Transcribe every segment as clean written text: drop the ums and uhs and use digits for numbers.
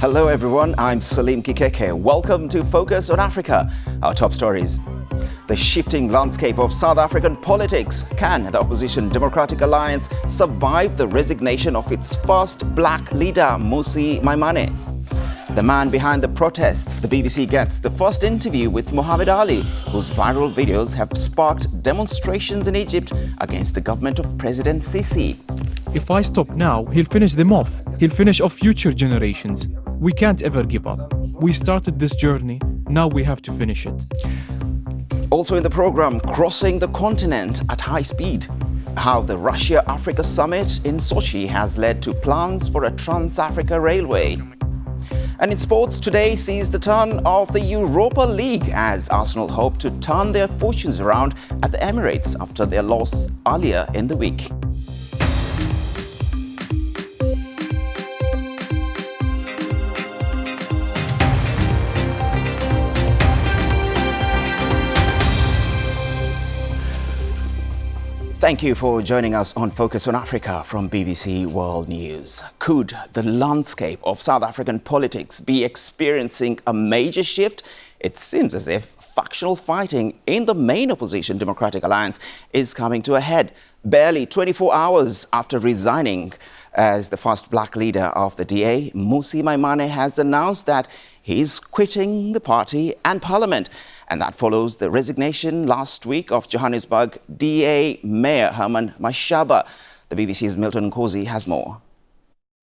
Hello everyone, I'm Salim Kikeke. Welcome to Focus on Africa. Our top stories. The shifting landscape of South African politics. Can the opposition Democratic Alliance survive the resignation of its first black leader, Mmusi Maimane? The man behind the protests. The BBC gets the first interview with Muhammad Ali, whose viral videos have sparked demonstrations in Egypt against the government of President Sisi. If I stop now, he'll finish them off. He'll finish off future generations. We can't ever give up. We started this journey, now we have to finish it. Also in the program, crossing the continent at high speed. How the Russia-Africa summit in Sochi has led to plans for a Trans-Africa railway. And in sports, today sees the turn of the Europa League as Arsenal hope to turn their fortunes around at the Emirates after their loss earlier in the week. Thank you for joining us on Focus on Africa from BBC World News. Could the landscape of South African politics be experiencing a major shift? It seems as if factional fighting in the main opposition Democratic Alliance is coming to a head. Barely 24 hours after resigning as the first black leader of the DA, Mmusi Maimane has announced that he is quitting the party and parliament. And that follows the resignation last week of Johannesburg DA Mayor Herman Mashaba. The BBC's Milton Nkosi has more.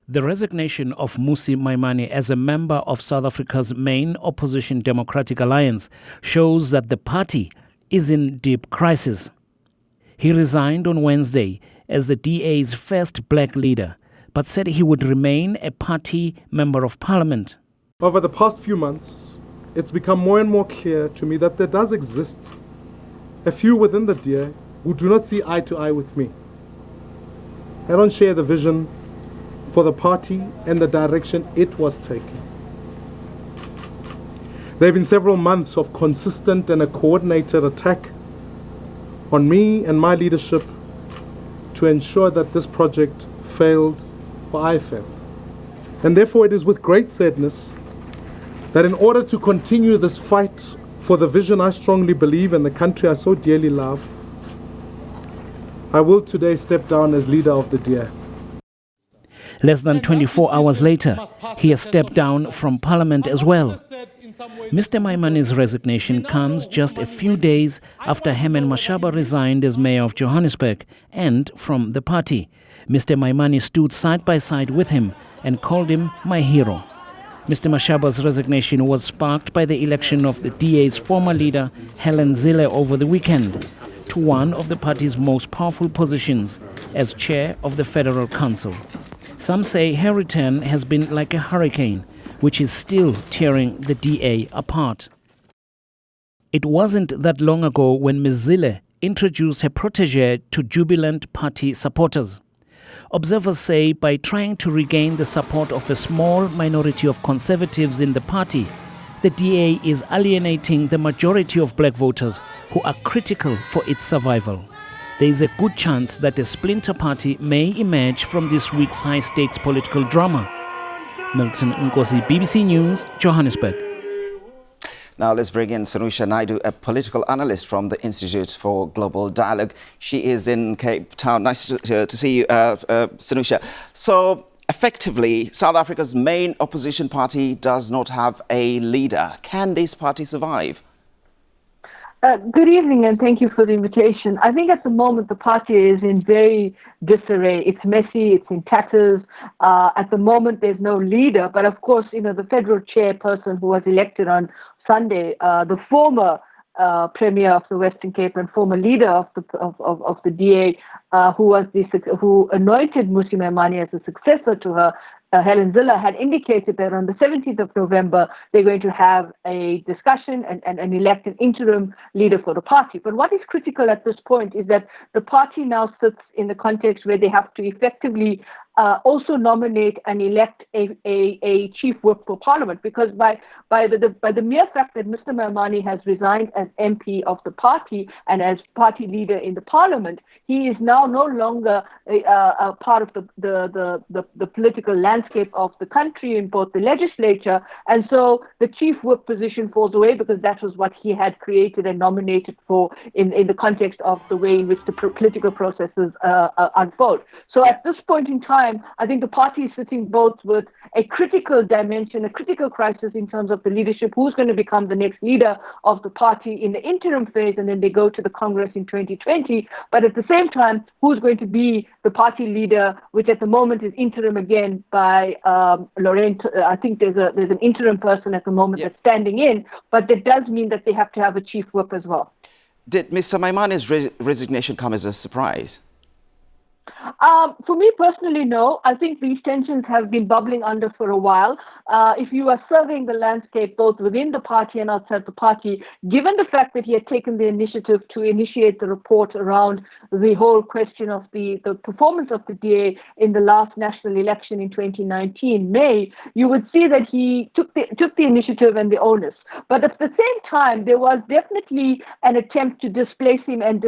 The resignation of Mmusi Maimane as a member of South Africa's main opposition Democratic Alliance shows that the party is in deep crisis. He resigned on Wednesday as the DA's first black leader, but said he would remain a party member of parliament. Over the past few months, it's become more and more clear to me that there does exist a few within the DA who do not see eye to eye with me. I don't share the vision for the party and the direction it was taking. There have been several months of consistent and a coordinated attack on me and my leadership to ensure that this project failed or I failed. And therefore it is with great sadness that in order to continue this fight for the vision I strongly believe in the country I so dearly love, I will today step down as leader of the DA. Less than 24 hours later, he has stepped down from parliament as well. Mr. Maimane's resignation comes just a few days after Herman Mashaba resigned as mayor of Johannesburg and from the party. Mr. Maimane stood side by side with him and called him my hero. Mr. Mashaba's resignation was sparked by the election of the DA's former leader, Helen Zille, over the weekend to one of the party's most powerful positions as chair of the Federal Council. Some say her return has been like a hurricane, which is still tearing the DA apart. It wasn't that long ago when Ms. Zille introduced her protégé to jubilant party supporters. Observers say by trying to regain the support of a small minority of conservatives in the party, the DA is alienating the majority of black voters who are critical for its survival. There is a good chance that a splinter party may emerge from this week's high-stakes political drama. Milton Nkosi, BBC News, Johannesburg. Now let's bring in Sanusha Naidu, a political analyst from the Institute for Global Dialogue. She is in Cape Town. Nice to see you, Sanusha. So effectively, South Africa's main opposition party does not have a leader. Can this party survive? Good evening and thank you for the invitation. I think at the moment the party is in very disarray. It's messy, it's in tatters. At the moment there's no leader, but of course, the federal chairperson who was elected on Sunday, the former Premier of the Western Cape and former leader of the DA, who anointed Mmusi Maimane as a successor to her, Helen Zille, had indicated that on the 17th of November, they're going to have a discussion and elect an interim leader for the party. But what is critical at this point is that the party now sits in the context where they have to effectively also nominate and elect a chief whip for parliament, because by the mere fact that Mr. Maimane has resigned as MP of the party and as party leader in the parliament, he is now no longer a part of the political landscape of the country in both the legislature, and so the chief whip position falls away, because that was what he had created and nominated for in the context of the way in which the political processes unfold. So at this point in time, I think the party is sitting both with a critical dimension, a critical crisis in terms of the leadership, who's going to become the next leader of the party in the interim phase, and then they go to the Congress in 2020. But at the same time, who's going to be the party leader, which at the moment is interim again by Laurent. I think there's an interim person at the moment that's standing in, but that does mean that they have to have a chief whip as well. Did Mr. Maimane's resignation come as a surprise? For me personally, no. I think these tensions have been bubbling under for a while. If you are surveying the landscape both within the party and outside the party, given the fact that he had taken the initiative to initiate the report around the whole question of the performance of the DA in the last national election in 2019, May, you would see that he took the initiative and the onus. But at the same time, there was definitely an attempt to displace him and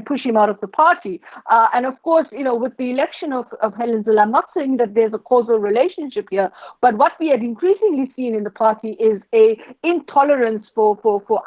push him out of the party. And of course, with the election of Helen Zille, I'm not saying that there's a causal relationship here, but what we had increasingly seen in the party is a intolerance for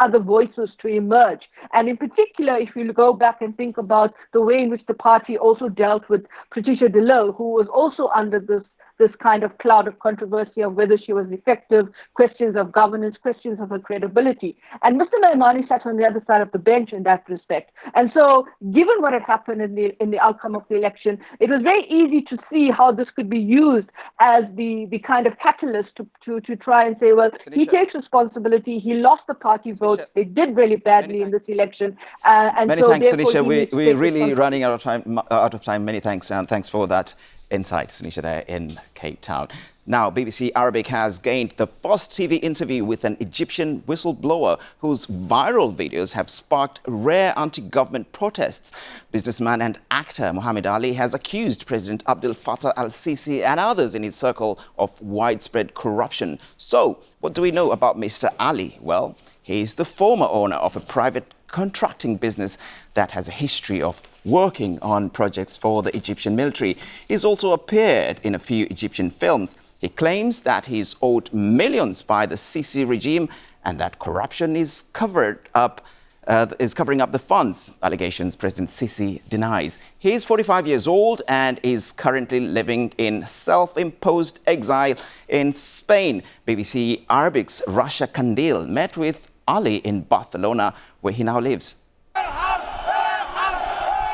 other voices to emerge. And in particular, if you go back and think about the way in which the party also dealt with Patricia de Lille, who was also under this kind of cloud of controversy of whether she was effective, questions of governance, questions of her credibility. And Mr. Maimane sat on the other side of the bench in that respect. And so, given what had happened in the outcome of the election, it was very easy to see how this could be used as the kind of catalyst to try and say, well, he takes responsibility, he lost the party vote, they did really badly in this election. And many so thanks, therefore, Sinisha. We're really running out of time. Many thanks, and thanks for that insight, Sinisha, there in Cape Town. Now, BBC Arabic has gained the first TV interview with an Egyptian whistleblower whose viral videos have sparked rare anti-government protests. Businessman and actor Muhammad Ali has accused President Abdel Fattah al-Sisi and others in his circle of widespread corruption. So, what do we know about Mr. Ali? Well, he is the former owner of a private contracting business that has a history of working on projects for the Egyptian military. He's also appeared in a few Egyptian films. He claims that he's owed millions by the Sisi regime and that corruption is covering up the funds. Allegations President Sisi denies. He is 45 years old and is currently living in self-imposed exile in Spain. BBC Arabic's Rasha Kandil met with Ali in Barcelona, where he now lives.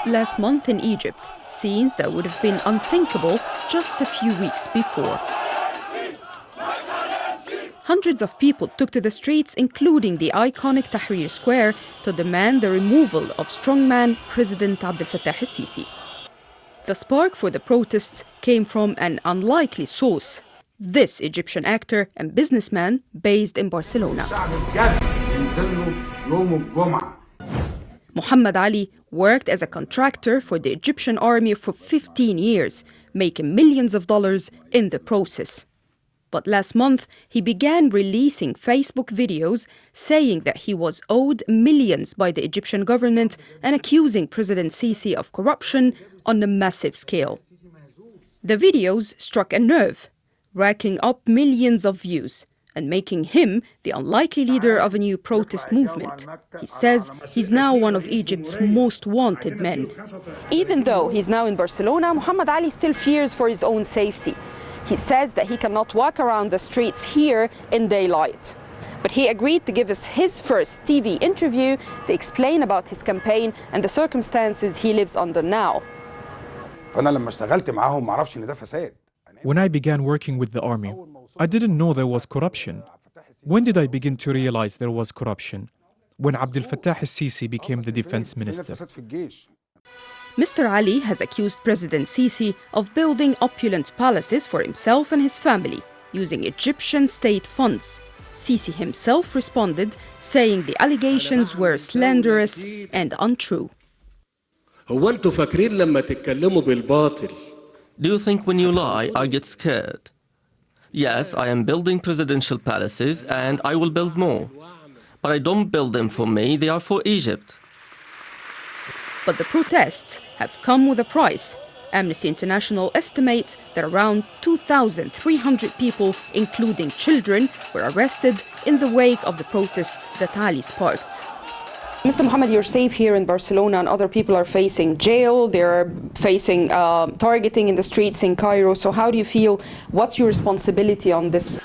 Last month in Egypt, scenes that would have been unthinkable just a few weeks before. Hundreds of people took to the streets, including the iconic Tahrir Square, to demand the removal of strongman President Abdel Fattah al-Sisi. The spark for the protests came from an unlikely source: this Egyptian actor and businessman based in Barcelona. Muhammad Ali worked as a contractor for the Egyptian army for 15 years, making millions of dollars in the process. But last month, he began releasing Facebook videos saying that he was owed millions by the Egyptian government and accusing President Sisi of corruption on a massive scale. The videos struck a nerve, racking up millions of views and making him the unlikely leader of a new protest movement. He says he's now one of Egypt's most wanted men. Even though he's now in Barcelona, Muhammad Ali still fears for his own safety. He says that he cannot walk around the streets here in daylight. But he agreed to give us his first TV interview to explain about his campaign and the circumstances he lives under now. When I began working with the army, I didn't know there was corruption. When did I begin to realize there was corruption? When Abdel Fattah al-Sisi became the defense minister. Mr. Ali has accused President Sisi of building opulent palaces for himself and his family using Egyptian state funds. Sisi himself responded, saying the allegations were slanderous and untrue. هو انتوا فاكرين لما تتكلموا بالباطل Do you think when you lie, I get scared? Yes, I am building presidential palaces and I will build more. But I don't build them for me, they are for Egypt. But the protests have come with a price. Amnesty International estimates that around 2,300 people, including children, were arrested in the wake of the protests that Ali sparked. Mr. Mohammed, you're safe here in Barcelona and other people are facing jail, they're facing targeting in the streets in Cairo. So how do you feel? What's your responsibility on this?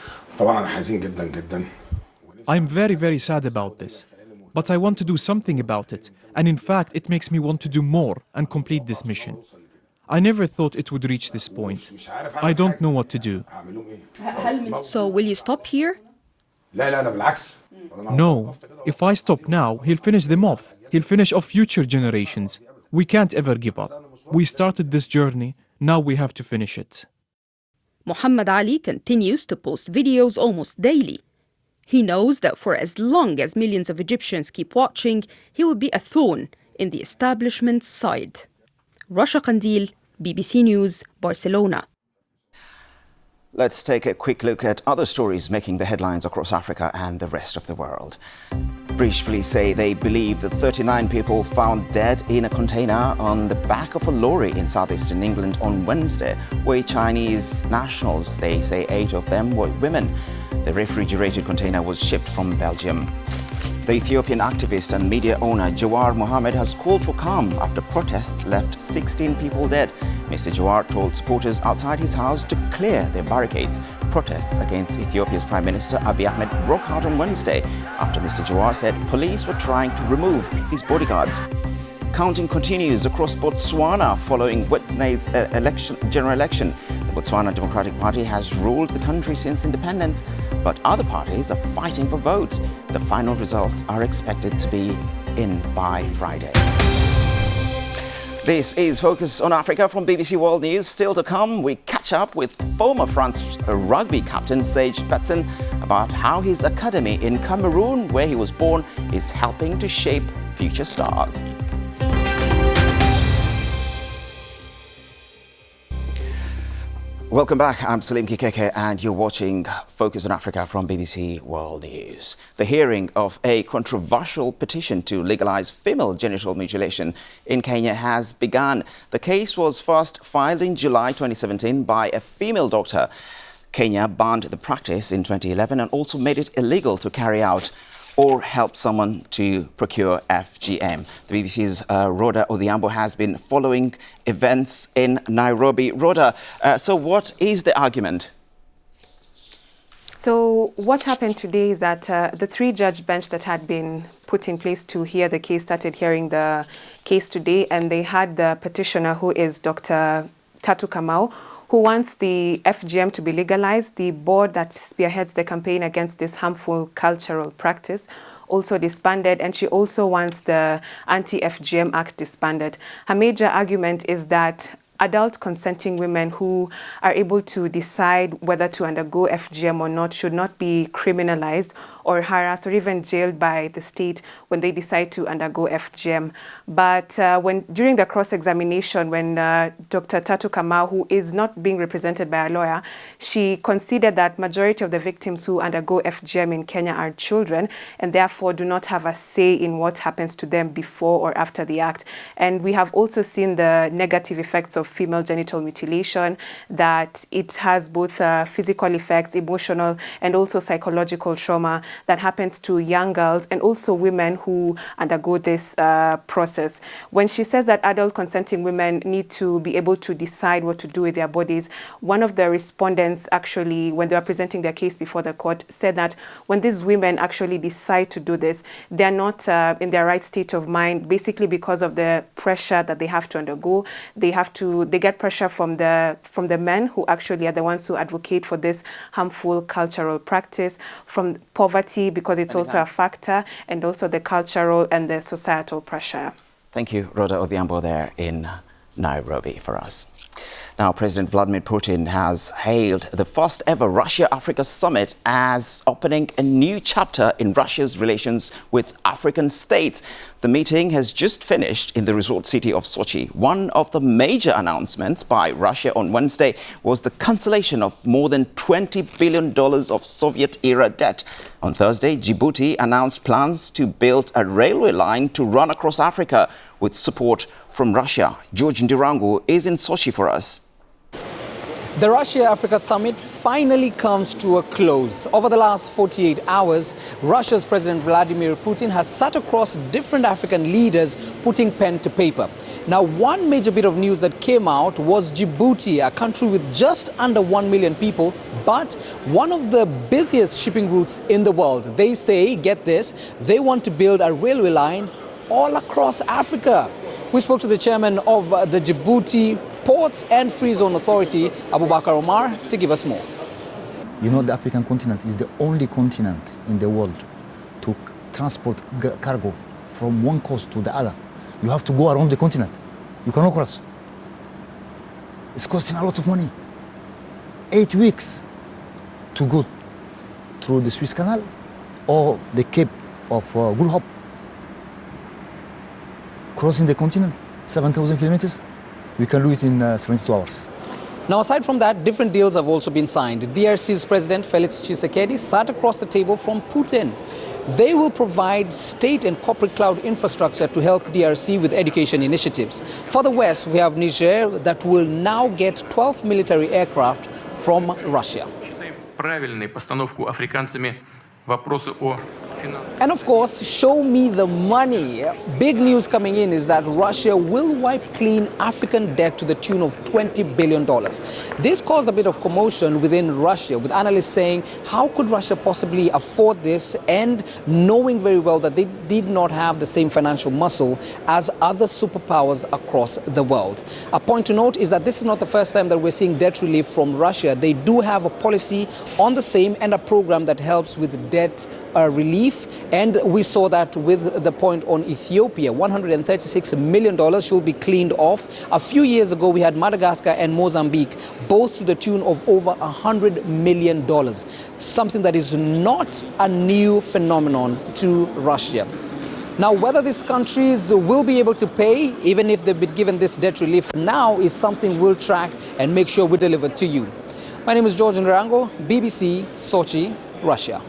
I'm very, very sad about this. But I want to do something about it. And in fact, it makes me want to do more and complete this mission. I never thought it would reach this point. I don't know what to do. So will you stop here? No. If I stop now, he'll finish them off. He'll finish off future generations. We can't ever give up. We started this journey. Now we have to finish it. Muhammad Ali continues to post videos almost daily. He knows that for as long as millions of Egyptians keep watching, he will be a thorn in the establishment's side. Rasha Kandil, BBC News, Barcelona. Let's take a quick look at other stories making the headlines across Africa and the rest of the world. British police say they believe the 39 people found dead in a container on the back of a lorry in southeastern England on Wednesday were Chinese nationals. They say 8 of them were women. The refrigerated container was shipped from Belgium. The Ethiopian activist and media owner Jawar Mohammed has called for calm after protests left 16 people dead. Mr. Jawar told supporters outside his house to clear their barricades. Protests against Ethiopia's Prime Minister Abiy Ahmed broke out on Wednesday after Mr. Jawar said police were trying to remove his bodyguards. Counting continues across Botswana following Wednesday's general election. The Botswana Democratic Party has ruled the country since independence, but other parties are fighting for votes. The final results are expected to be in by Friday. This is Focus on Africa from BBC World News. Still to come, we catch up with former France rugby captain Sage Betson about how his academy in Cameroon, where he was born, is helping to shape future stars. Welcome back. I'm Salim Kikeke and you're watching Focus on Africa from BBC World News. The hearing of a controversial petition to legalize female genital mutilation in Kenya has begun. The case was first filed in July 2017 by a female doctor. Kenya banned the practice in 2011 and also made it illegal to carry out or help someone to procure FGM. The BBC's Rhoda Odhiambo has been following events in Nairobi. Rhoda, so what is the argument? So what happened today is that the 3-judge bench that had been put in place to hear the case started hearing the case today, and they had the petitioner, who is Dr. Tatu Kamau, who wants the FGM to be legalized. The board that spearheads the campaign against this harmful cultural practice also disbanded, and she also wants the Anti-FGM Act disbanded. Her major argument is that adult consenting women who are able to decide whether to undergo FGM or not should not be criminalized or harassed or even jailed by the state when they decide to undergo FGM. But during the cross-examination, when Dr. Tatu Kamau, who is not being represented by a lawyer, she conceded that majority of the victims who undergo FGM in Kenya are children and therefore do not have a say in what happens to them before or after the act. And we have also seen the negative effects of female genital mutilation, that it has both physical effects, emotional, and also psychological trauma that happens to young girls and also women who undergo this process. When she says that adult consenting women need to be able to decide what to do with their bodies, one of the respondents actually, when they were presenting their case before the court, said that when these women actually decide to do this, they're not in their right state of mind, basically because of the pressure that they have to undergo. They get pressure from the men who actually are the ones who advocate for this harmful cultural practice, from poverty, because it's also a factor, and also the cultural and the societal pressure. Thank you, Rhoda Odhiambo there in Nairobi for us. Now, President Vladimir Putin has hailed the first ever Russia-Africa summit as opening a new chapter in Russia's relations with African states. The meeting has just finished in the resort city of Sochi. One of the major announcements by Russia on Wednesday was the cancellation of more than $20 billion of Soviet-era debt. On Thursday, Djibouti announced plans to build a railway line to run across Africa with support from Russia. George Ndirangu is in Sochi for us. The Russia-Africa summit finally comes to a close. Over the last 48 hours, Russia's President Vladimir Putin has sat across different African leaders putting pen to paper. Now, one major bit of news that came out was Djibouti, a country with just under 1 million people, but one of the busiest shipping routes in the world. They say, get this, they want to build a railway line all across Africa. We spoke to the chairman of the Djibouti Ports and Free Zone Authority, Abubakar Omar, to give us more. You know, the African continent is the only continent in the world to transport cargo from one coast to the other. You have to go around the continent. You cannot cross. It's costing a lot of money. 8 weeks to go through the Suez Canal or the Cape of Good Hope. Crossing the continent, 7,000 kilometers. We can do it in 72 hours. Now, aside from that, different deals have also been signed. DRC's President Felix Tshisekedi sat across the table from Putin. They will provide state and corporate cloud infrastructure to help DRC with education initiatives. For the West, we have Niger that will now get 12 military aircraft from Russia. And of course, show me the money. Big news coming in is that Russia will wipe clean African debt to the tune of $20 billion. This caused a bit of commotion within Russia, with analysts saying, how could Russia possibly afford this, and knowing very well that they did not have the same financial muscle as other superpowers across the world. A point to note is that this is not the first time that we're seeing debt relief from Russia. They do have a policy on the same and a program that helps with debt relief, and we saw that with the point on Ethiopia. $136 million should be cleaned off. A few years ago, we had Madagascar and Mozambique, both to the tune of over $100 million, something that is not a new phenomenon to Russia. Now, whether these countries will be able to pay, even if they've been given this debt relief now, is something we'll track and make sure we deliver to you. My name is George Ndirango, BBC, Sochi, Russia.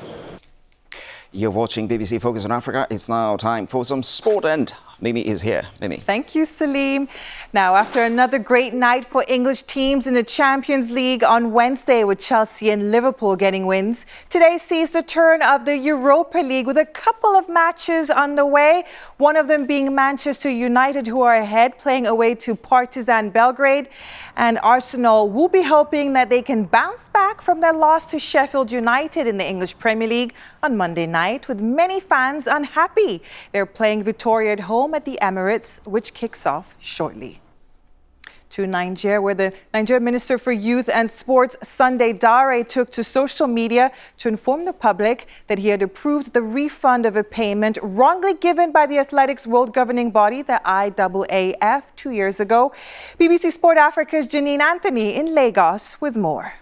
You're watching BBC Focus on Africa. It's now time for some sport, and Mimi is here. Mimi. Thank you, Salim. Now, after another great night for English teams in the Champions League on Wednesday, with Chelsea and Liverpool getting wins, today sees the turn of the Europa League with a couple of matches on the way. One of them being Manchester United, who are ahead, playing away to Partizan Belgrade. And Arsenal will be hoping that they can bounce back from their loss to Sheffield United in the English Premier League on Monday night, with many fans unhappy. They're playing Victoria at home at the Emirates, which kicks off shortly. To Nigeria, where the Nigerian Minister for Youth and Sports, Sunday Dare, took to social media to inform the public that he had approved the refund of a payment wrongly given by the athletics world governing body, the IAAF, 2 years ago. BBC Sport Africa's Janine Anthony in Lagos with more.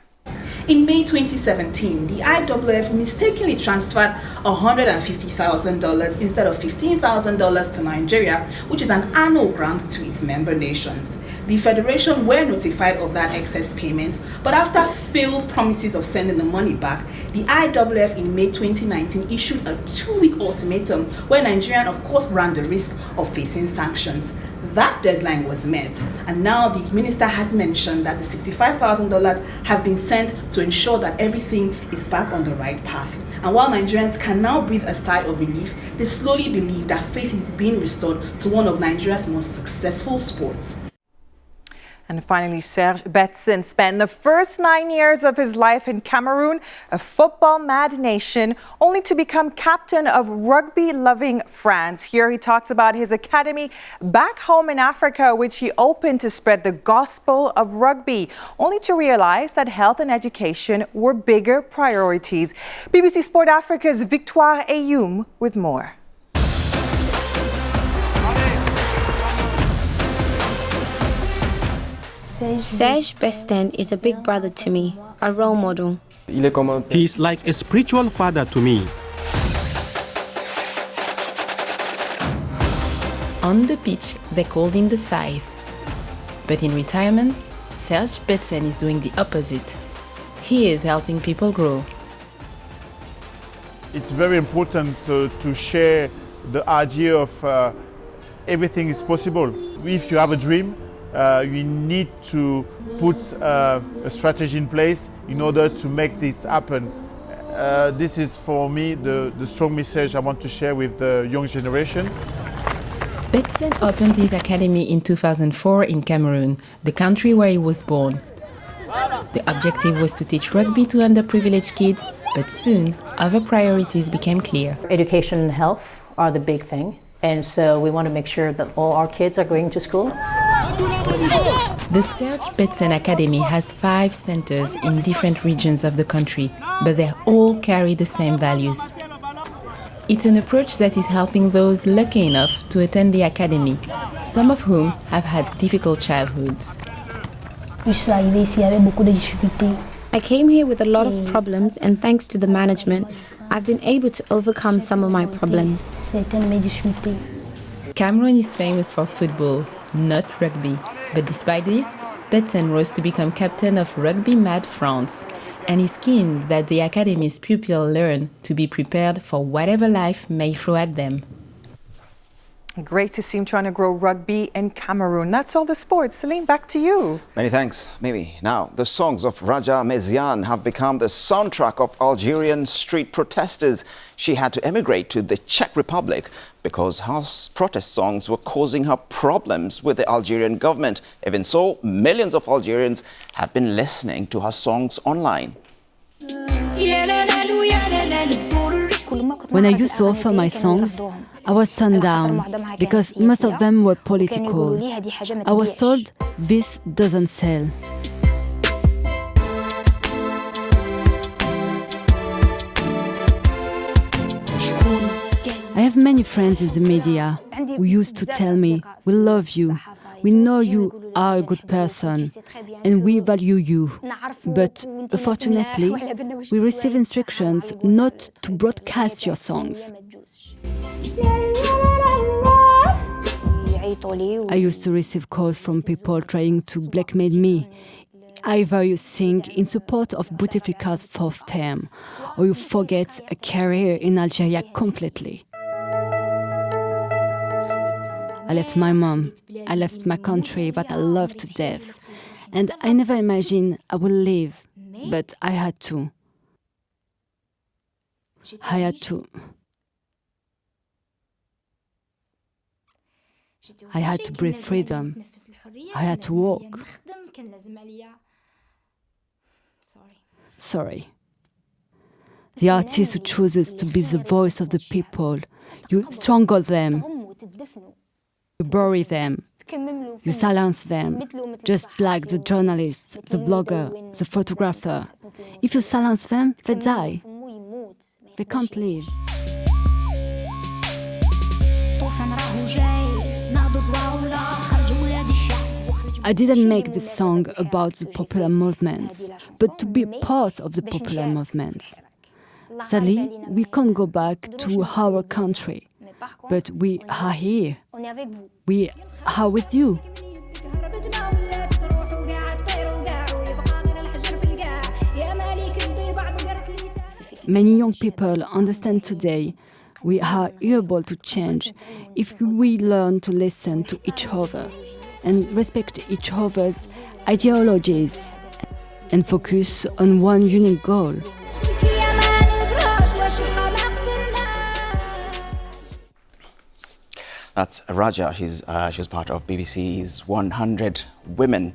In May 2017, the IAAF mistakenly transferred $150,000 instead of $15,000 to Nigeria, which is an annual grant to its member nations. The federation were notified of that excess payment, but after failed promises of sending the money back, the IAAF in May 2019 issued a 2-week ultimatum where Nigeria, of course, ran the risk of facing sanctions. That deadline was met, and now the minister has mentioned that the $65,000 have been sent to ensure that everything is back on the right path. And while Nigerians can now breathe a sigh of relief, they slowly believe that faith is being restored to one of Nigeria's most successful sports. And finally, Serge Betsen spent the first 9 years of his life in Cameroon, a football-mad nation, only to become captain of rugby-loving France. Here he talks about his academy back home in Africa, which he opened to spread the gospel of rugby, only to realize that health and education were bigger priorities. BBC Sport Africa's Victoire Ayoum with more. Serge Besten is a big brother to me, a role model. He's like a spiritual father to me. On the pitch, they called him the Scythe. But in retirement, Serge Besten is doing the opposite. He is helping people grow. It's very important to share the idea of everything is possible. If you have a dream, you need to put a strategy in place in order to make this happen. This is for me the strong message I want to share with the young generation. Besten opened his academy in 2004 in Cameroon, the country where he was born. The objective was to teach rugby to underprivileged kids, but soon other priorities became clear. Education and health are the big thing, and so we want to make sure that all our kids are going to school. The Serge Besten Academy has 5 centers in different regions of the country, but they all carry the same values. It's an approach that is helping those lucky enough to attend the academy, some of whom have had difficult childhoods. I came here with a lot of problems, and thanks to the management, I've been able to overcome some of my problems. Cameroon is famous for football, not rugby. But despite this, Besten rose to become captain of Rugby Mad France, and is keen that the academy's pupils learn to be prepared for whatever life may throw at them. Great to see him trying to grow rugby in Cameroon. That's all the sports. Celine, back to you. Many thanks, Mimi. Now, the songs of Raja Meziane have become the soundtrack of Algerian street protesters. She had to emigrate to the Czech Republic because her protest songs were causing her problems with the Algerian government. Even so, millions of Algerians have been listening to her songs online. When I used to offer my songs, I was turned down because most of them were political. I was told this doesn't sell. I have many friends in the media who used to tell me, "We love you, we know you are a good person, and we value you." But unfortunately, we receive instructions not to broadcast your songs. I used to receive calls from people trying to blackmail me. Either you sing in support of Bouteflika's 4th term, or you forget a career in Algeria completely. I left my mom, I left my country that I love to death, and I never imagined I would leave, but I had to. I had to. I had to breathe freedom. I had to walk. Sorry. The artist who chooses to be the voice of the people, you strangle them. You bury them. You silence them. Just like the journalist, the blogger, the photographer. If you silence them, they die. They can't live. I didn't make this song about the popular movements, but to be part of the popular movements. Sadly, we can't go back to our country, but we are here. We are with you. Many young people understand today we are able to change if we learn to listen to each other and respect each other's ideologies and focus on one unique goal. That's Raja. She was part of BBC's 100 Women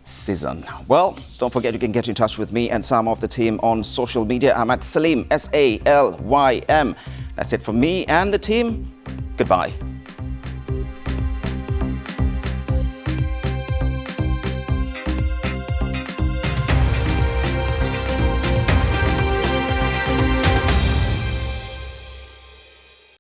season. Well, don't forget you can get in touch with me and some of the team on social media. I'm at Salim, S-A-L-Y-M. That's it from me and the team. Goodbye.